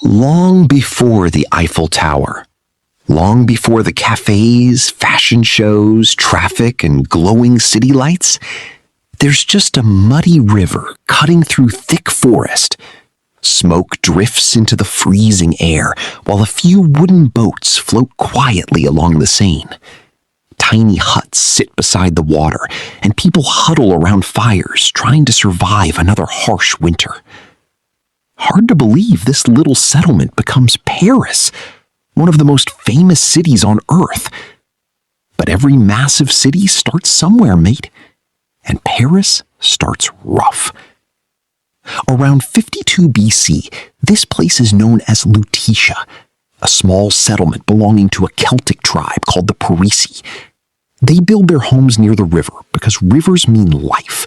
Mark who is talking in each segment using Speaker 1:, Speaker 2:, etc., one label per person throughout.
Speaker 1: Long before the Eiffel Tower, long before the cafés, fashion shows, traffic, and glowing city lights, there's just a muddy river cutting through thick forest. Smoke drifts into the freezing air, while a few wooden boats float quietly along the Seine. Tiny huts sit beside the water, and people huddle around fires, trying to survive another harsh winter. Hard to believe this little settlement becomes Paris, one of the most famous cities on Earth. But every massive city starts somewhere, mate, and Paris starts rough. Around 52 BC, this place is known as Lutetia, a small settlement belonging to a Celtic tribe called the Parisi. They build their homes near the river because rivers mean life.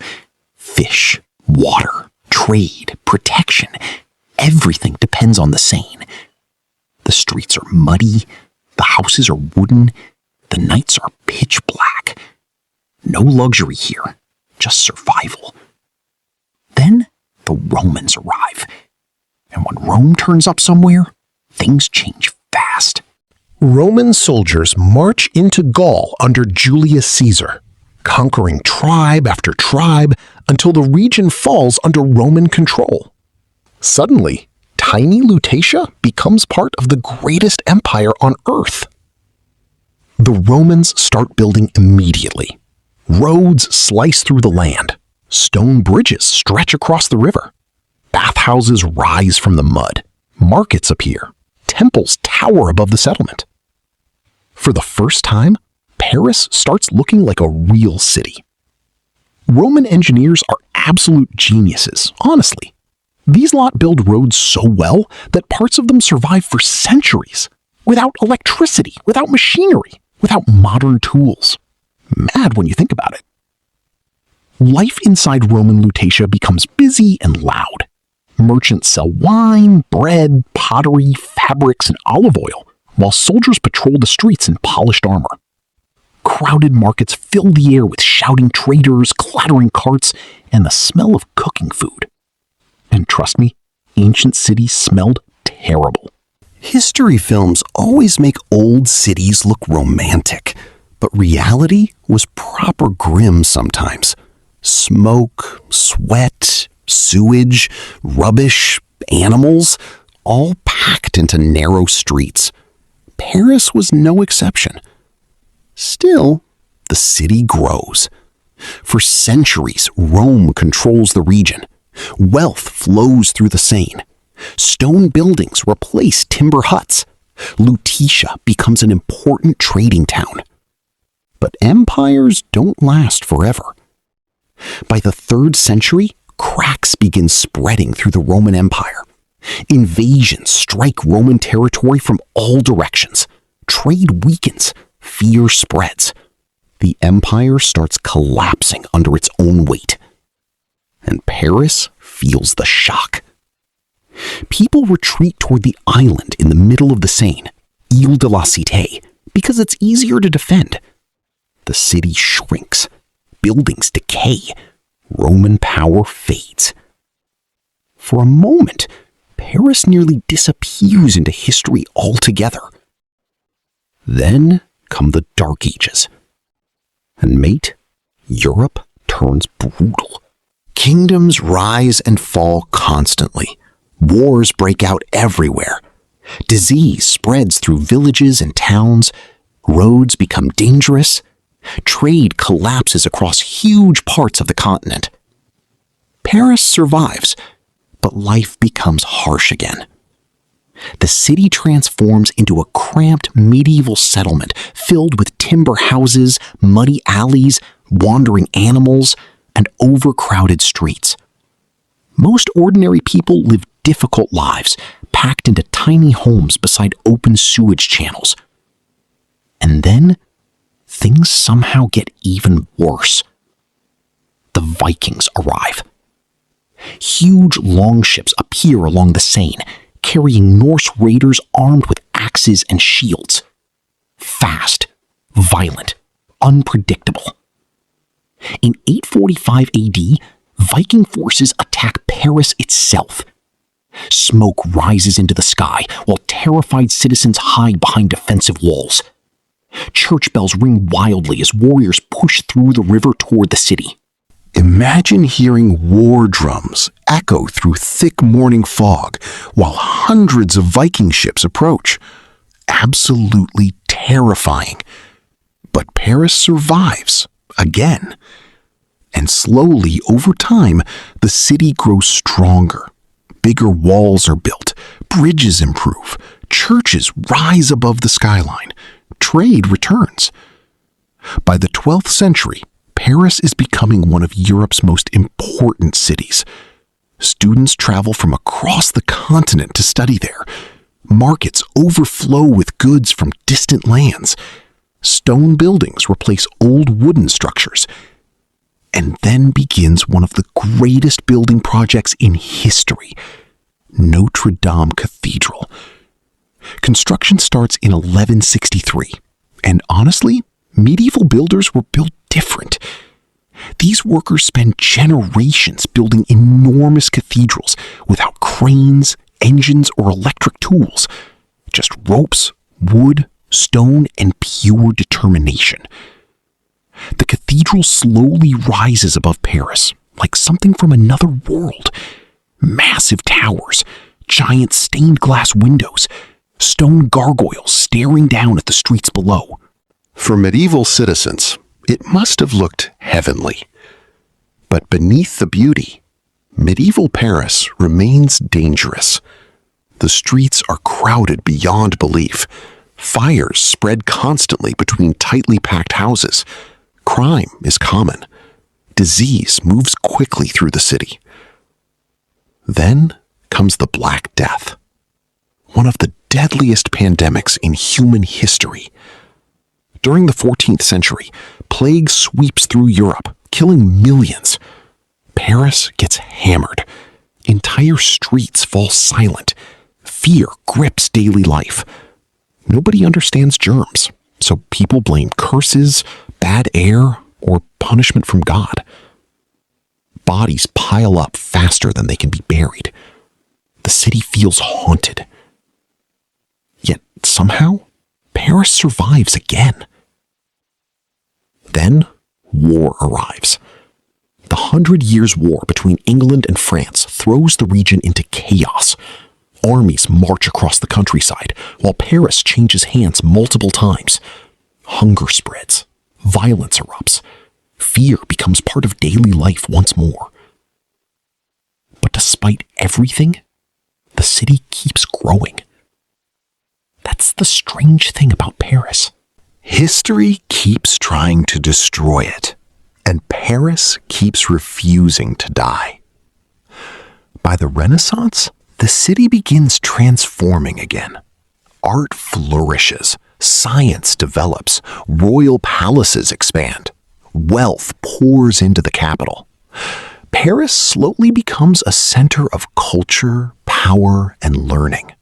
Speaker 1: Fish, water, trade, protection. Everything depends on the Seine. The streets are muddy, the houses are wooden, the nights are pitch black. No luxury here, just survival. Then the Romans arrive. And when Rome turns up somewhere, things change fast.
Speaker 2: Roman soldiers march into Gaul under Julius Caesar, conquering tribe after tribe until the region falls under Roman control. Suddenly, tiny Lutetia becomes part of the greatest empire on Earth. The Romans start building immediately. Roads slice through the land. Stone bridges stretch across the river. Bathhouses rise from the mud. Markets appear. Temples tower above the settlement. For the first time, Paris starts looking like a real city. Roman engineers are absolute geniuses, honestly. These lot build roads so well that parts of them survive for centuries, without electricity, without machinery, without modern tools. Mad when you think about it. Life inside Roman Lutetia becomes busy and loud. Merchants sell wine, bread, pottery, fabrics, and olive oil, while soldiers patrol the streets in polished armor. Crowded markets fill the air with shouting traders, clattering carts, and the smell of cooking food. And trust me, ancient cities smelled terrible.
Speaker 1: History films always make old cities look romantic, but reality was proper grim sometimes. Smoke, sweat, sewage, rubbish, animals, all packed into narrow streets. Paris was no exception. Still, the city grows. For centuries, Rome controls the region. Wealth flows through the Seine. Stone buildings replace timber huts. Lutetia becomes an important trading town. But empires don't last forever. By the 3rd century, cracks begin spreading through the Roman Empire. Invasions strike Roman territory from all directions. Trade weakens. Fear spreads. The empire starts collapsing under its own weight. And Paris feels the shock. People retreat toward the island in the middle of the Seine, Ile de la Cité, because it's easier to defend. The city shrinks. Buildings decay. Roman power fades. For a moment, Paris nearly disappears into history altogether. Then come the Dark Ages. And mate, Europe turns brutal. Kingdoms rise and fall constantly. Wars break out everywhere. Disease spreads through villages and towns. Roads become dangerous. Trade collapses across huge parts of the continent. Paris survives, but life becomes harsh again. The city transforms into a cramped medieval settlement filled with timber houses, muddy alleys, wandering animals, and overcrowded streets. Most ordinary people live difficult lives, packed into tiny homes beside open sewage channels. And then, things somehow get even worse. The Vikings arrive. Huge longships appear along the Seine, carrying Norse raiders armed with axes and shields. Fast, violent, unpredictable. In 845 AD, Viking forces attack Paris itself.
Speaker 3: Smoke rises into the sky while terrified citizens hide behind defensive walls. Church bells ring wildly as warriors push through the river toward the city.
Speaker 1: Imagine hearing war drums echo through thick morning fog while hundreds of Viking ships approach. Absolutely terrifying. But Paris survives again. And slowly, over time, the city grows stronger. Bigger walls are built, bridges improve, churches rise above the skyline, trade returns. By the 12th century, Paris is becoming one of Europe's most important cities. Students travel from across the continent to study there. Markets overflow with goods from distant lands. Stone buildings replace old wooden structures. And then begins one of the greatest building projects in history, Notre Dame Cathedral. Construction starts in 1163, and honestly, medieval builders were built different. These workers spend generations building enormous cathedrals without cranes, engines, or electric tools. Just ropes, wood, stone, and pure determination. The cathedral slowly rises above Paris, like something from another world. Massive towers, giant stained glass windows, stone gargoyles staring down at the streets below. For medieval citizens, it must have looked heavenly. But beneath the beauty, medieval Paris remains dangerous. The streets are crowded beyond belief. Fires spread constantly between tightly packed houses. Crime is common. Disease moves quickly through the city. Then comes the Black Death, one of the deadliest pandemics in human history. During the 14th century, plague sweeps through Europe, killing millions. Paris gets hammered. Entire streets fall silent. Fear grips daily life. Nobody understands germs, so people blame curses, bad air, or punishment from God. Bodies pile up faster than they can be buried. The city feels haunted. Yet somehow, Paris survives again. Then, war arrives. The 100 Years' War between England and France throws the region into chaos. Armies march across the countryside, while Paris changes hands multiple times. Hunger spreads. Violence erupts. Fear becomes part of daily life once more. But despite everything, the city keeps growing. That's the strange thing about Paris. History keeps trying to destroy it, and Paris keeps refusing to die. By the Renaissance, the city begins transforming again. Art flourishes, science develops, royal palaces expand, wealth pours into the capital. Paris slowly becomes a center of culture, power, and learning.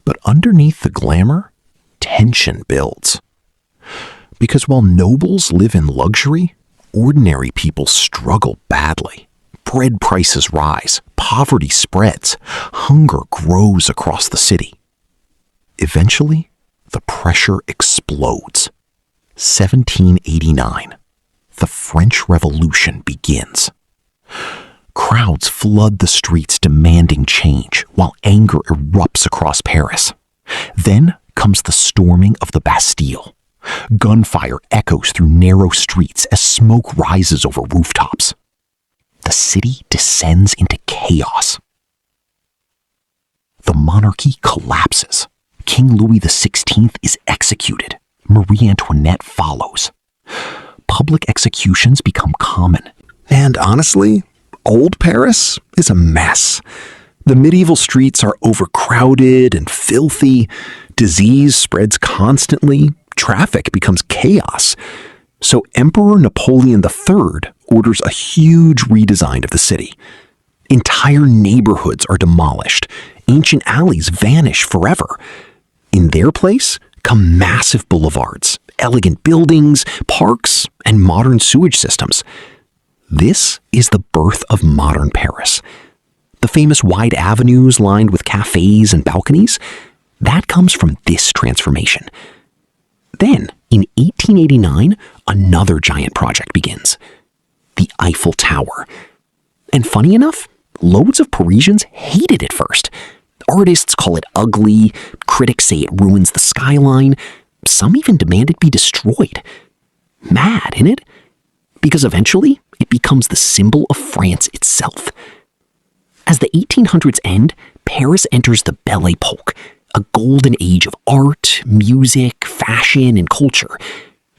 Speaker 1: But underneath the glamour, tension builds. Because while nobles live in luxury, ordinary people struggle badly. Bread prices rise, poverty spreads, hunger grows across the city. Eventually, the pressure explodes. 1789. The French Revolution begins. Crowds flood the streets demanding change, while anger erupts across Paris. Then comes the storming of the Bastille. Gunfire echoes through narrow streets as smoke rises over rooftops. The city descends into chaos. The monarchy collapses. King Louis XVI is executed. Marie Antoinette follows. Public executions become common. And honestly, old Paris is a mess. The medieval streets are overcrowded and filthy. Disease spreads constantly. Traffic becomes chaos. So Emperor Napoleon III orders a huge redesign of the city. Entire neighborhoods are demolished. Ancient alleys vanish forever. In their place come massive boulevards, elegant buildings, parks, and modern sewage systems. This is the birth of modern Paris.
Speaker 3: The famous wide avenues lined with cafés and balconies, that comes from this transformation. Then, in 1889, another giant project begins. The Eiffel Tower. And funny enough, loads of Parisians hate it at first. Artists call it ugly, critics say it ruins the skyline, some even demand it be destroyed. Mad, isn't it? Because eventually, it becomes the symbol of France itself. As the 1800s end, Paris enters the Belle Époque, a golden age of art, music, fashion, and culture.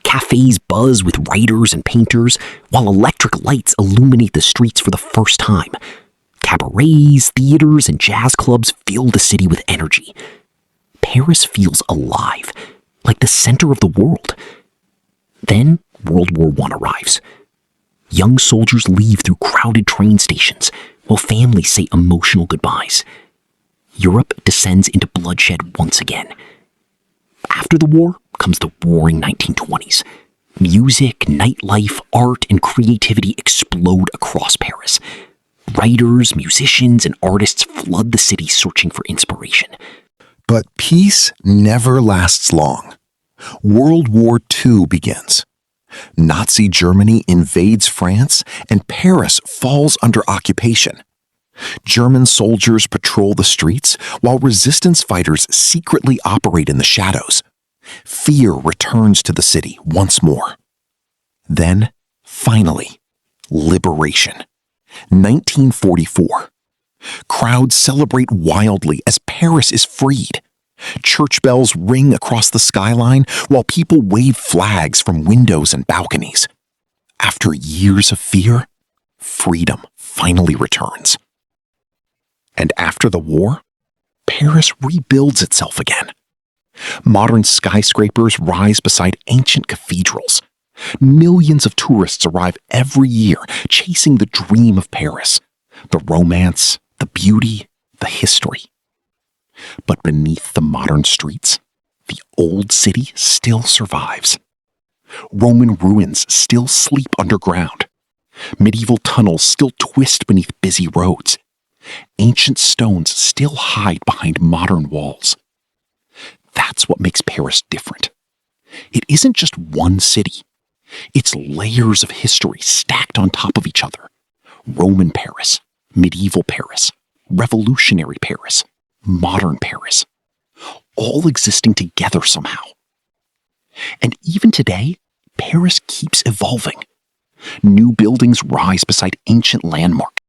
Speaker 3: Cafés buzz with writers and painters, while electric lights illuminate the streets for the first time. Cabarets, theaters, and jazz clubs fill the city with energy. Paris feels alive, like the center of the world. Then World War I arrives. Young soldiers leave through crowded train stations, while families say emotional goodbyes. Europe descends into bloodshed once again. After the war comes the roaring 1920s. Music, nightlife, art, and creativity explode across Paris. Writers, musicians, and artists flood the city searching for inspiration.
Speaker 2: But peace never lasts long. World War II begins. Nazi Germany invades France, and Paris falls under occupation. German soldiers patrol the streets, while resistance fighters secretly operate in the shadows. Fear returns to the city once more. Then, finally, liberation. 1944. Crowds celebrate wildly as Paris is freed. Church bells ring across the skyline while people wave flags from windows and balconies. After years of fear, freedom finally returns. And after the war, Paris rebuilds itself again. Modern skyscrapers rise beside ancient cathedrals. Millions of tourists arrive every year chasing the dream of Paris, the romance, the beauty, the history. But beneath the modern streets, the old city still survives. Roman ruins still sleep underground. Medieval tunnels still twist beneath busy roads. Ancient stones still hide behind modern walls. That's what makes Paris different. It isn't just one city. It's layers of history stacked on top of each other. Roman Paris, medieval Paris, revolutionary Paris, modern Paris, all existing together somehow. And even today, Paris keeps evolving. New buildings rise beside ancient landmarks.